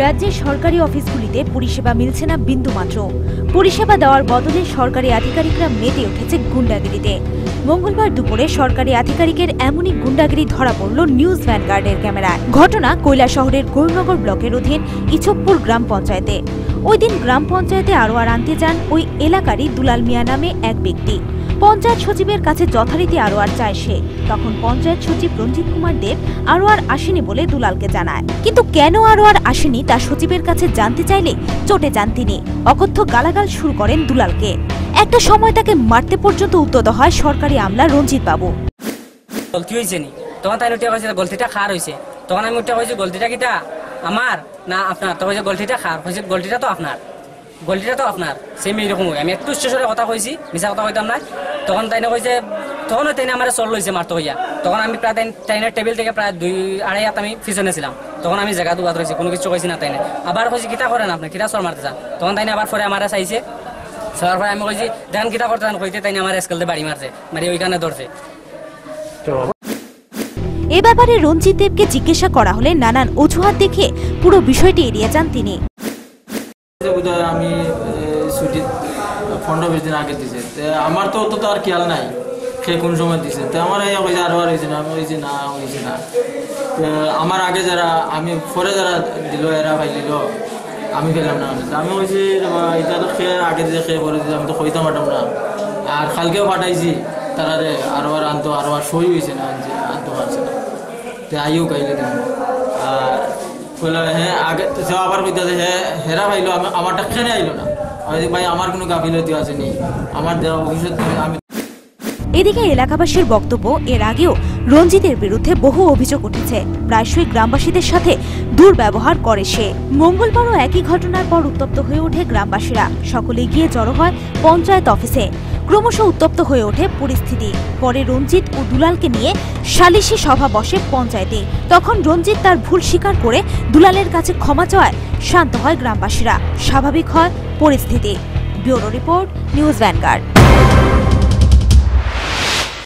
রাজ্যের সরকারি অফিসগুলিতে পরিষেবা মিলছে না বিন্দুমাত্র। পরিষেবা দেওয়ার বদলে সরকারি আধিকারিকরা মেতে উঠেছে গুন্ডাগিরিতে। মঙ্গলবার দুপুরে সরকারি আধিকারিকের এমনই গুন্ডাগিরি ধরা পড়ল নিউজ ভ্যানগার্ডের ক্যামেরায়। ঘটনা কৈলাসহরের গৌরনগর ব্লকের অধীন ইছবপুর গ্রাম পঞ্চায়েতে। ওই দিন গ্রাম পঞ্চায়েতে আরোয়ার আনতে যান ওই এলাকারই দুলাল মিয়া নামে এক ব্যক্তি। পঞ্চায়েত সচিবের কাছে যথারীতি আরোয়ার চায় সে। তখন পঞ্চায়েত সচিব রঞ্জিত কুমার দেব আরোয়ার আসেনি বলে দুলালকে জানায়, কিন্তু কেন আরোয়ার আসেনি তা সচিবের কাছে জানতে চাইলে চটে যান তিনি। অকথ্য গালাগাল শুরু করেন দুলালকে। একটা সময় তাকে মারতে পর্যন্ত উদ্যত হয় সরকারি আমলা রঞ্জিত বাবু। গলতি হয়েছে নি তখন তাই উঠে কইছে গলতিটা খার হয়েছে। তখন আমি উঠে কইছি গলতিটা কিটা আমার না আপনার? তো কইছে গলতিটা খার। কইছে গলতিটা তো আপনার, গলতিটা তো আপনার। সেম এইরকম আমি একটু স্টেশনে কথা কইছি, মিছা কথা কইতাম না। তখন তাইনে কইছে, তখন তাইনে আমার চল লইছে মারতে হইয়া। তখন আমি প্রায় তাইনের টেবিল থেকে প্রায় 2-2.5 হাত আমি পিছনে ছিলাম। তখন আমি জায়গা দুয়াত রয়েছি, কোনো কিছু কইছি না তাইনে। আবার কইছি কিটা করেন আপনি, কিটা চল মারতে চান? তখন তাইনে আবার পরে আমার চাইছে। চাওয়ার পরে আমি কইছি দেখেন কিটা করতে চান? কইতে তাইনে আমার স্কেলতে বাড়ি মারছে, মারি ওইখানে ধরছে। এ ব্যাপারে রঞ্জিত দেবকে জিজ্ঞাসা করা হলে নানান অজুহাত দেখে পুরো বিষয়টি এড়িয়ে যান তিনি। আমি ছুটি 15-20 দিন আগে দিছে, আমার তো অত আর খেয়াল নাই সে কোন সময় দিছে। তো আমার এই কইছে আরো হয়েছে না, আমি হয়েছি না হয়েছে না। আমার আগে যারা আমি পরে যারা দিল এরা ভাই দিল, আমি খেলাম না। আমি কইছি এটা তো খেয়ে আগে দিয়ে খেয়ে পরে দিতে আমি তো কইতে পারতাম না। আর কালকেও পাঠাইছি তারা আরো আর আনতো, আরো আর সই হয়েছে না, আনতে পারছে না। তো আইও কাইলে দেন আর কইল হ্যাঁ আগে আবার কইতে হ্যাঁ হেরা ভাইলো আমারটা খেয়ে আইলো না। ভাই আমার কোনো গাফিলতি আসেনি, আমার দেওয়া ভবিষ্যৎ আমি। এদিকে এলাকাবাসীর বক্তব্য, এর আগেও রঞ্জিতের বিরুদ্ধে বহু অভিযোগ উঠেছে। প্রায়শই গ্রামবাসীদের সাথে দুর্ব্যবহার করে সে। মঙ্গলবারও একই ঘটনার পর উত্তপ্ত হয়ে ওঠে গ্রামবাসীরা। সকলে গিয়ে জড়ো হয় পঞ্চায়েত অফিসে। ক্রমশ উত্তপ্ত হয়ে ওঠে পরিস্থিতি। পরে রঞ্জিত ও দুলালকে নিয়ে সালিশি সভা বসে পঞ্চায়েতে। তখন রঞ্জিত তার ভুল স্বীকার করে দুলালের কাছে ক্ষমা চাওয়ায় শান্ত হয় গ্রামবাসীরা, স্বাভাবিক হয় পরিস্থিতি। Bureau report, news vanguard.